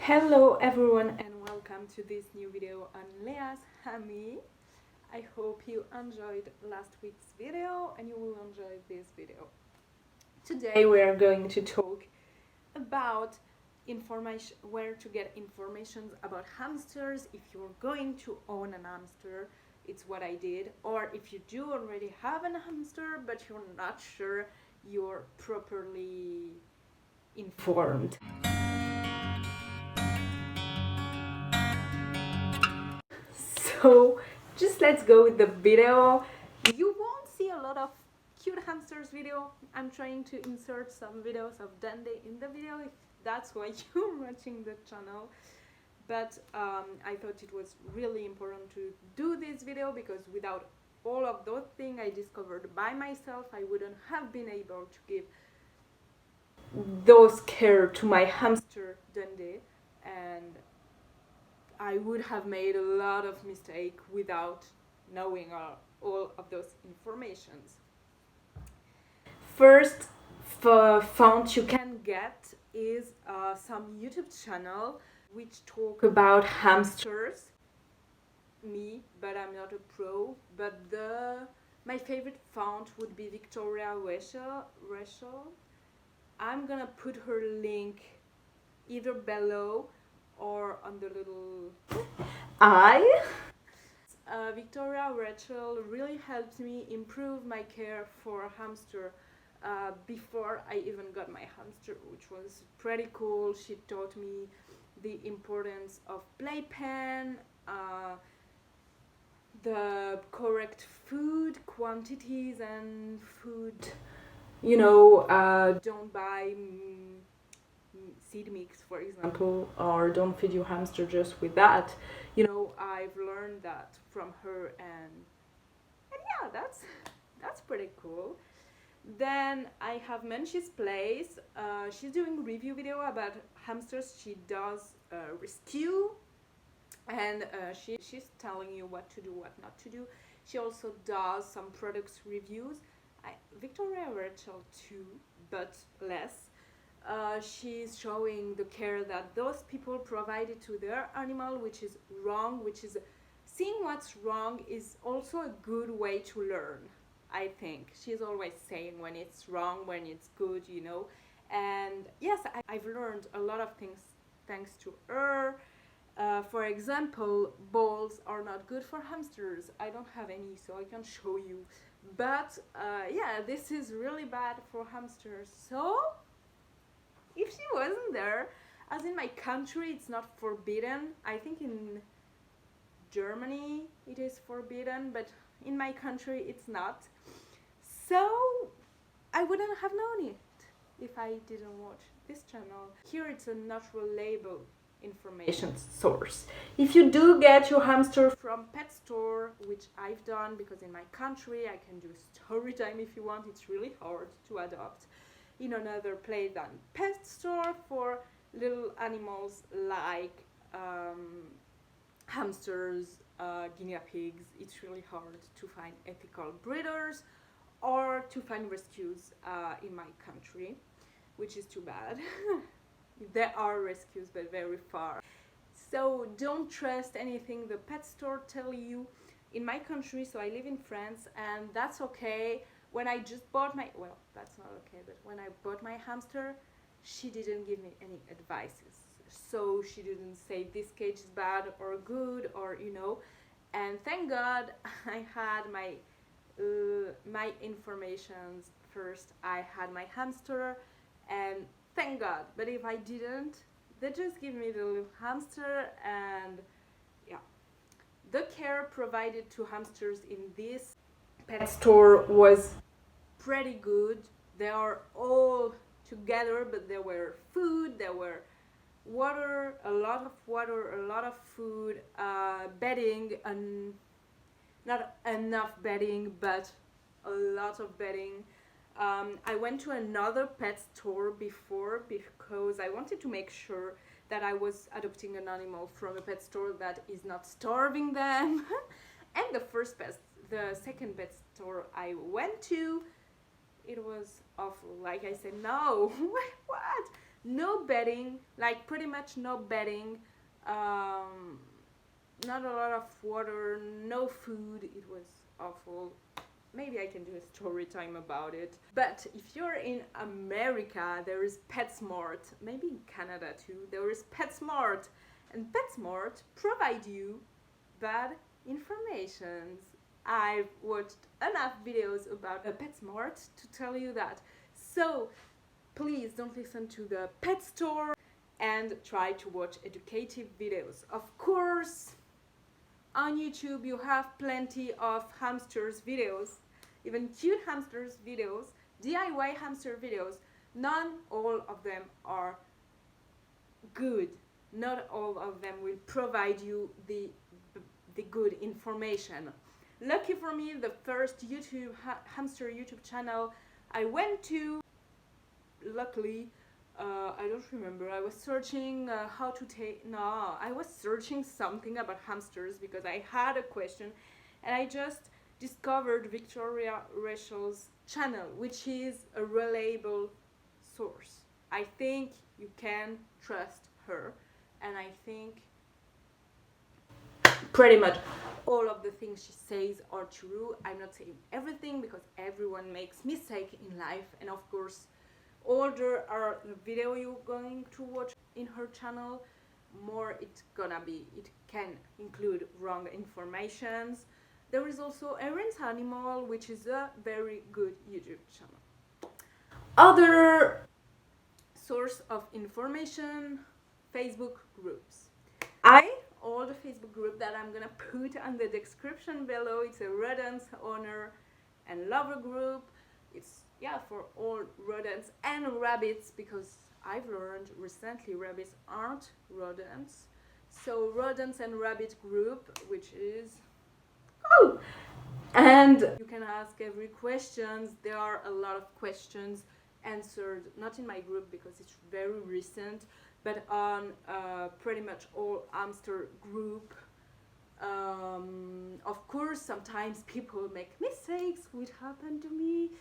Hello everyone and welcome to this new video on Leah's Hammy. I hope you enjoyed last week's video and you will enjoy this video. Today we are going to talk about information, where to get information about hamsters. If you're going to own a hamster, it's what I did, or if you do already have a hamster but you're not sure you're properly informed. So just let's go with the video. You won't see a lot of cute hamsters video. I'm trying to insert some videos of Dundé in the video if that's why you're watching the channel. But I thought it was really important to do this video because without all of those things I discovered by myself, I wouldn't have been able to give those care to my hamster Dundé, and I would have made a lot of mistakes without knowing all of those informations. First font you can get is some YouTube channel which talk about hamsters. Me, but I'm not a pro. But my favorite font would be Victoria Rachel. I'm gonna put her link either below or on the little eye. Victoria Rachel really helped me improve my care for a hamster before I even got my hamster, which was pretty cool. She taught me the importance of playpen, the correct food quantities and food, don't buy seed mix, for example, or don't feed your hamster just with that. I've learned that from her, and yeah, that's pretty cool. Then I have Menchie's Place. She's doing review video about hamsters. She does rescue, and she's telling you what to do, what not to do. She also does some products reviews. Victoria Rachel too, but less. She's showing the care that those people provided to their animal, which is wrong, which is seeing what's wrong is also a good way to learn, I think. She's always saying when it's wrong, when it's good, and yes, I've learned a lot of things thanks to her. For example, balls are not good for hamsters. I don't have any, so I can show you, but yeah, this is really bad for hamsters. So if she wasn't there, as in my country it's not forbidden, I think in Germany it is forbidden, but in my country it's not, so I wouldn't have known it if I didn't watch this channel. Here it's a natural label information source. If you do get your hamster from pet store, which I've done because in my country I can do story time if you want, it's really hard to adopt in another place than pet store for little animals like hamsters, guinea pigs. It's really hard to find ethical breeders or to find rescues in my country, which is too bad. There are rescues, but very far. So don't trust anything the pet store tell you. In my country, so I live in France, and that's okay. When I just bought that's not okay, but when I bought my hamster, she didn't give me any advices. So she didn't say this cage is bad or good, or and thank God I had my informations first. I had my hamster, and thank God. But if I didn't, they just give me the little hamster, and yeah, the care provided to hamsters in this pet store was pretty good. They are all together, but there were food, there were water, a lot of food, bedding, and not enough bedding, but a lot of bedding. I went to another pet store before because I wanted to make sure that I was adopting an animal from a pet store that is not starving them. And the second pet store I went to, it was awful. Like I said, no, what? No bedding, like pretty much no bedding, not a lot of water, no food. It was awful. Maybe I can do a story time about it. But if you're in America, there is PetSmart. Maybe in Canada too, there is PetSmart. And PetSmart provide you bad informations. I've watched enough videos about PetSmart to tell you that. So please don't listen to the pet store and try to watch educative videos. Of course, on YouTube you have plenty of hamsters videos, even cute hamsters videos, DIY hamster videos. Not all of them are good. Not all of them will provide you the good information. Lucky for me, the first hamster YouTube channel I went to, luckily, I don't remember. I was searching how to take. No, I was searching something about hamsters because I had a question, and I just discovered Victoria Rachel's channel, which is a reliable source. I think you can trust her, and I think pretty much all of the things she says are true. I'm not saying everything because everyone makes mistakes in life, and of course, older are the video you're going to watch in her channel, more it can include wrong informations. There is also Erin's Animal, which is a very good YouTube channel. Other source of information, Facebook groups. All the Facebook group that I'm gonna put on the description below, it's a rodents owner and lover group. It's for all rodents and rabbits, because I've learned recently rabbits aren't rodents. So rodents and rabbit group, which is cool. And you can ask every questions. There are a lot of questions answered, not in my group because it's very recent, but on pretty much all hamster group. Of course, sometimes people make mistakes, which happened to me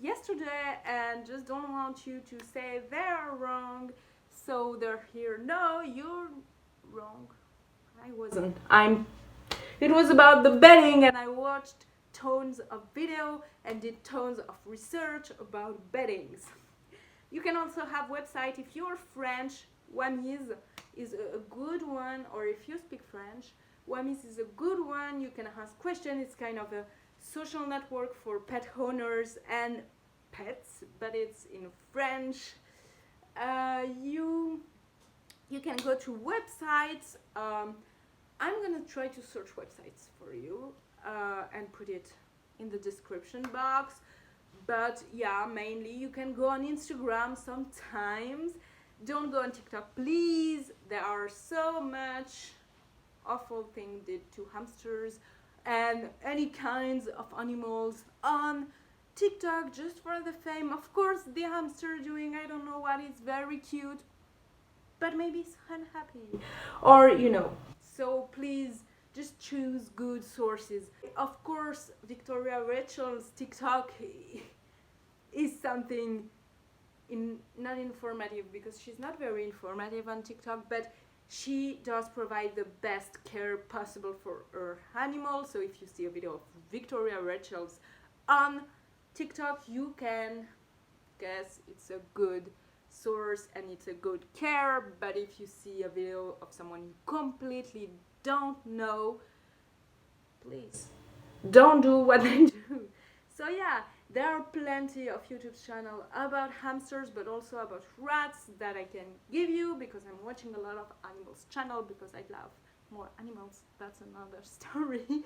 yesterday, and just don't want you to say they're wrong, so they're here. No, you're wrong. I wasn't. It was about the bedding, and I watched tons of video and did tons of research about beddings. You can also have website if you're French. Wamis is a good one, or if you speak French, Wamis is a good one. You can ask questions. It's kind of a social network for pet owners and pets, but it's in French. You can go to websites. I'm gonna try to search websites for you and put it in the description box. But yeah, mainly you can go on Instagram sometimes. Don't go on TikTok, please. There are so much awful things did to hamsters and any kinds of animals on TikTok just for the fame. Of course, the hamster doing I don't know what is very cute, but maybe it's unhappy, or So please just choose good sources. Of course, Victoria Rachel's TikTok is something not informative, because she's not very informative on TikTok, but she does provide the best care possible for her animal. So if you see a video of Victoria Rachel's on TikTok, you can guess it's a good source and it's a good care. But if you see a video of someone you completely don't know, please don't do what they do. So yeah, there are plenty of YouTube channels about hamsters, but also about rats that I can give you, because I'm watching a lot of animals channel because I love more animals. That's another story.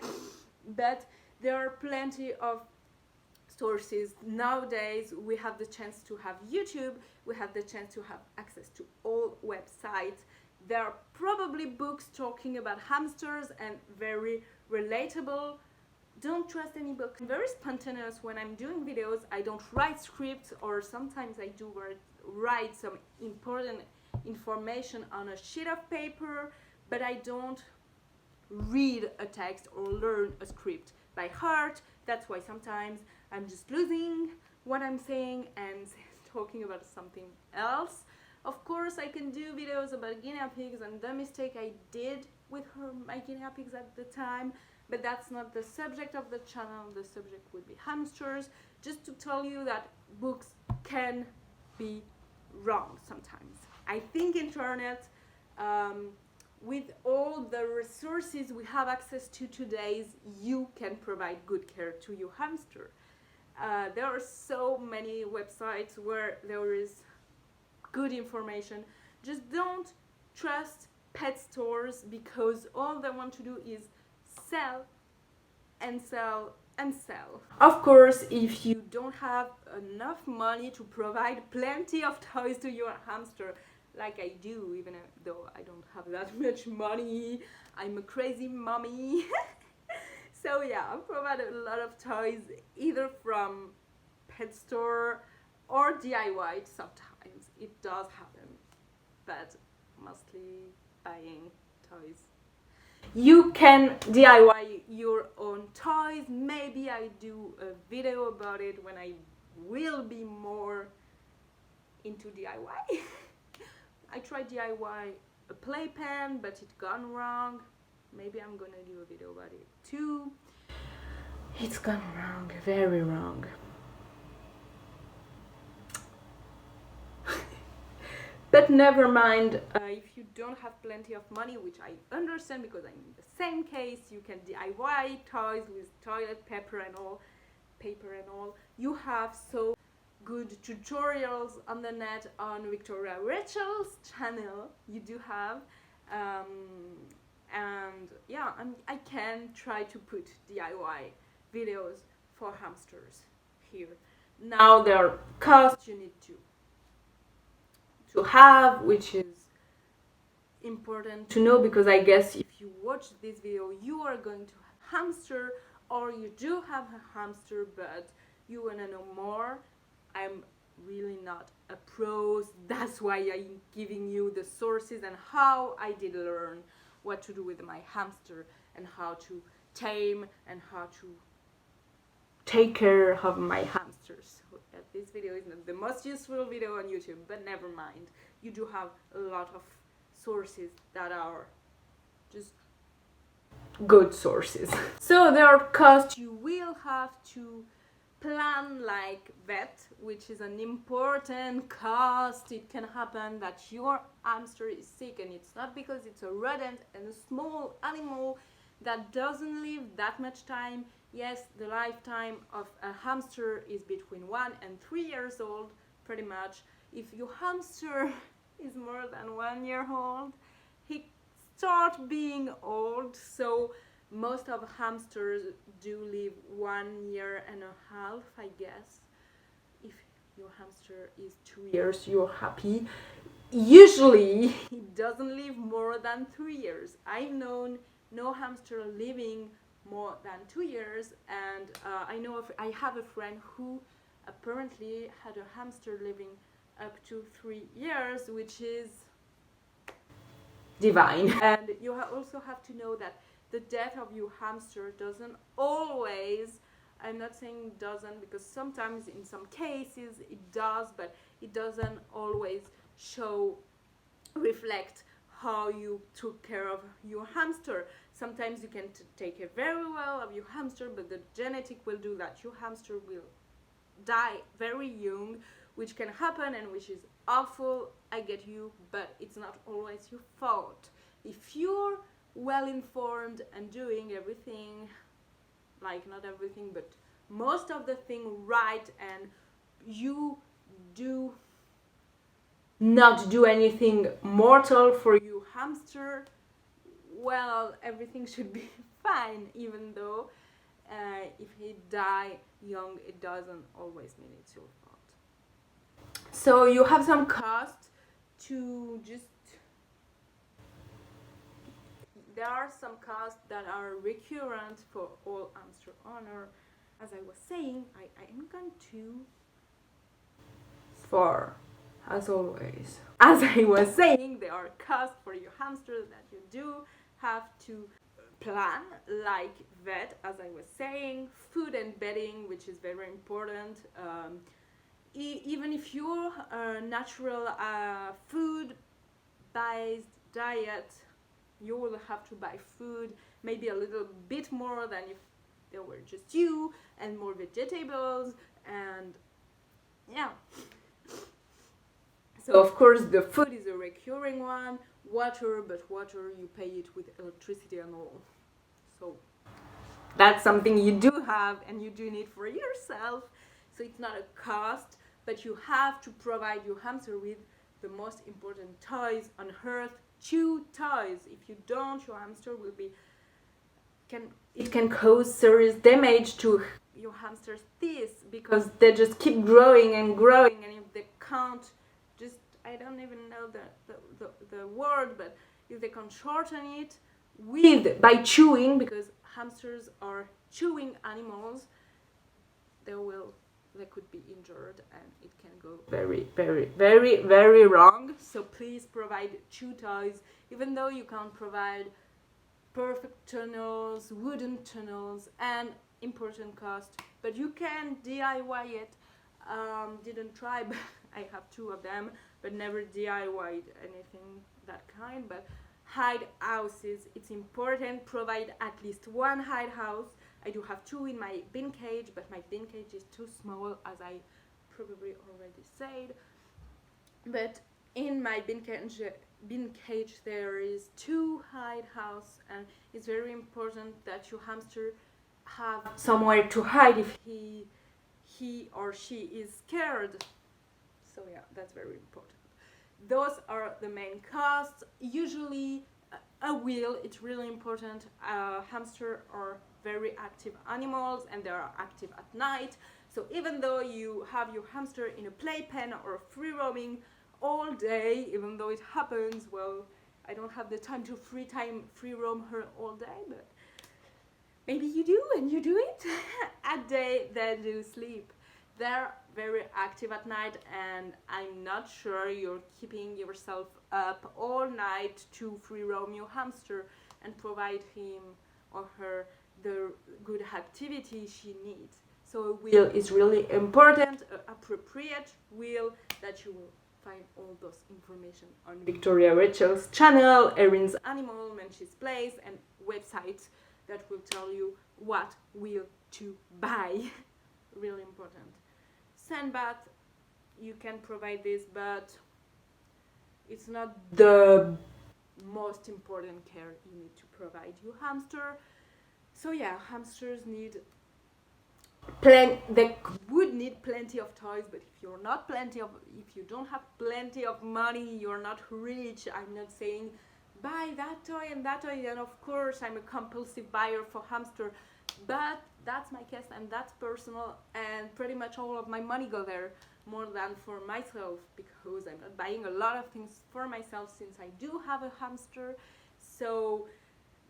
But there are plenty of sources. Nowadays we have the chance to have YouTube, we have the chance to have access to all websites. There are probably books talking about hamsters and very relatable. Don't trust any book. I'm very spontaneous when I'm doing videos. I don't write scripts, or sometimes I do write some important information on a sheet of paper, but I don't read a text or learn a script by heart. That's why sometimes I'm just losing what I'm saying and talking about something else. Of course, I can do videos about guinea pigs and the mistake I did with my guinea pigs at the time, but that's not the subject of the channel. The subject would be hamsters. Just to tell you that books can be wrong sometimes. I think internet, with all the resources we have access to today, you can provide good care to your hamster. There are so many websites where there is good information. Just don't trust pet stores, because all they want to do is sell and sell and sell. Of course, if you don't have enough money to provide plenty of toys to your hamster, like I do, even though I don't have that much money, I'm a crazy mommy. So yeah, I provide a lot of toys, either from pet store or DIY. Sometimes it does happen, but mostly buying toys. You can DIY your own toys. Maybe I do a video about it when I will be more into DIY. I tried DIY a playpen, but it gone wrong. Maybe I'm gonna do a video about it too. It's gone wrong, very wrong. But never mind, if you don't have plenty of money, which I understand because I'm in the same case, you can DIY toys with toilet paper and all. You have so good tutorials on the net on Victoria Rachel's channel. You do have, and yeah, I can try to put DIY videos for hamsters here. Now there are costs you need to have, which is important to know, because I guess if you watch this video you are going to have a hamster, or you do have a hamster but you want to know more. I'm really not a pro, that's why I'm giving you the sources and how I did learn what to do with my hamster and how to tame and how to take care of my hamsters. This video is not the most useful video on YouTube, but never mind. You do have a lot of sources that are just good sources. So there are costs you will have to plan, like vet, which is an important cost. It can happen that your hamster is sick, and it's not because it's a rodent and a small animal that doesn't live that much time. Yes, the lifetime of a hamster is between 1 and 3 years old, pretty much. If your hamster is more than 1 year old, he starts being old. So most of hamsters do live 1 year and a half, I guess. If your hamster is 2 years, you're happy. Usually, he doesn't live more than 3 years. I've known no hamster living more than 2 years, and I have a friend who apparently had a hamster living up to 3 years, which is divine. And you also have to know that the death of your hamster doesn't always, I'm not saying doesn't, because sometimes in some cases it does, but it doesn't always reflect how you took care of your hamster. Sometimes you can take care very well of your hamster, but the genetic will do that your hamster will die very young, which can happen and which is awful. I get you, but it's not always your fault. If you're well informed and doing everything, like not everything, but most of the thing right, and you do not do anything mortal for your hamster, well, everything should be fine, even though if he die young, it doesn't always mean it's your fault. So you have some cost to just, there are some costs that are recurrent for all hamster owner. As I was saying, I am going to, as always, as I was saying, there are costs for your hamster that you do have to plan, like vet, as I was saying, food and bedding, which is very important. even if your natural food-based diet, you will have to buy food maybe a little bit more than if there were just you, and more vegetables, and yeah. So of course the food is a recurring one. Water, but water you pay it with electricity and all. So that's something you do have and you do need for yourself. So it's not a cost, but you have to provide your hamster with the most important toys on earth. 2 toys. If you don't, your hamster will be it can cause serious damage to your hamster's teeth, because they just keep growing and growing, and if they can't just, I don't even know the word, but if they can shorten it by chewing, because hamsters are chewing animals, they could be injured and it can go very, very, very, very wrong. So please provide 2 toys, even though you can't provide perfect tunnels, wooden tunnels, and important cost, but you can DIY it. Didn't try, but I have 2 of them, but never DIY'd anything that kind. But hide houses, it's important. Provide at least 1 hide house. I do have 2 in my bin cage, but my bin cage is too small, as I probably already said. But in my bin cage there is 2 hide house, and it's very important that your hamster have somewhere to hide if he or she is scared. So yeah, that's very important. Those are the main costs. Usually a wheel, it's really important. Hamsters are very active animals and they are active at night. So even though you have your hamster in a playpen or free roaming all day, even though it happens, well, I don't have the time to free roam her all day, but maybe you do and you do it. At day they do sleep. They're very active at night, and I'm not sure you're keeping yourself up all night to free roam your hamster and provide him or her the good activity she needs. So a wheel is really important, an appropriate wheel that you will find all those information on Victoria Rachel's channel, Erin's Animal, Menchie's Place, and websites that will tell you what wheel to buy. Really important. Sand bath, you can provide this, but it's not the most important care you need to provide your hamster. So yeah, hamsters need they would need plenty of toys, but if you don't have plenty of money, you're not rich. I'm not saying buy that toy and that toy, and of course I'm a compulsive buyer for hamster, but that's my case and that's personal, and pretty much all of my money go there, more than for myself, because I'm not buying a lot of things for myself since I do have a hamster. So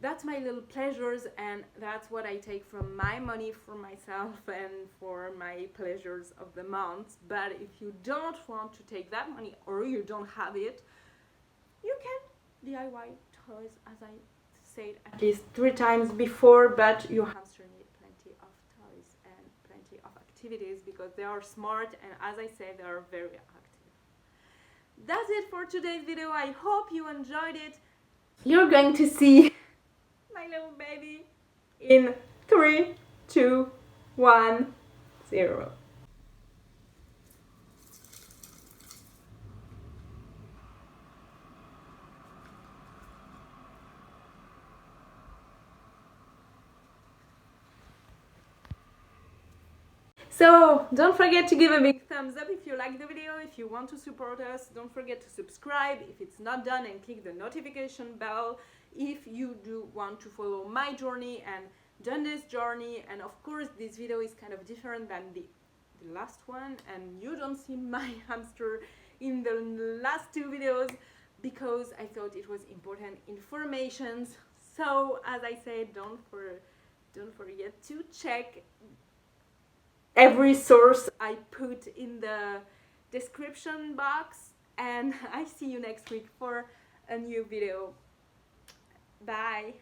that's my little pleasures, and that's what I take from my money for myself and for my pleasures of the month. But if you don't want to take that money, or you don't have it, you can DIY toys, as I said at least 3 times before, but your hamster needs plenty of toys and plenty of activities, because they are smart, and as I said, they are very active. That's it for today's video. I hope you enjoyed it. You're going to see my little baby in 3, 2, 1, 0. So don't forget to give a big thumbs up if you like the video. If you want to support us, don't forget to subscribe if it's not done, and click the notification bell if you do want to follow my journey and Dundé's journey. And of course this video is kind of different than the last one, and you don't see my hamster in the last 2 videos because I thought it was important information. So as I said, don't forget to check every source I put in the description box, and I see you next week for a new video. Bye.